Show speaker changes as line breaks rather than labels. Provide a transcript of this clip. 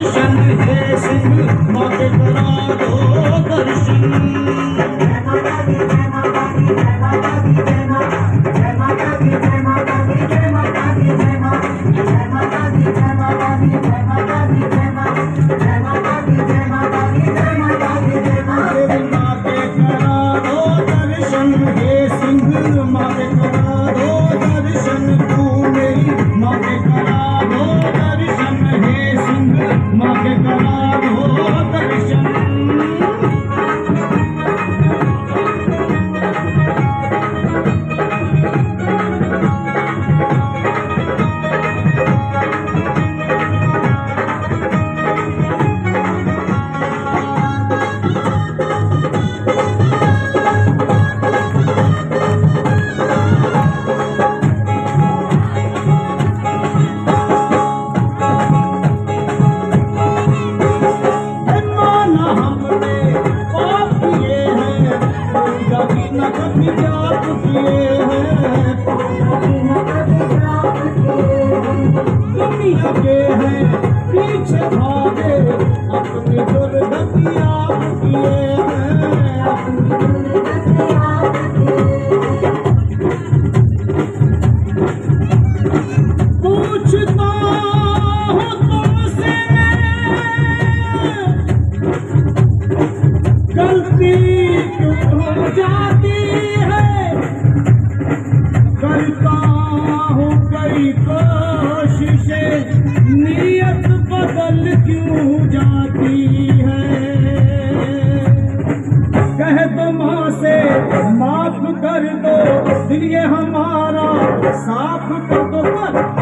दर्शन है सिंह माँ के करा दो दर्शन। दुनिया के हैं पीछे भागे अपनी दुर्गति आप किए हैं, अपनी दुर्गति आप पूछता हूँ तुमसे गलती क्यों हो जाती है, करता हूँ कई कोशिशें नियत बदल क्यों जाती है। कह दो माँ से माफ कर दो दिल ये हमारा साफ कर दो पर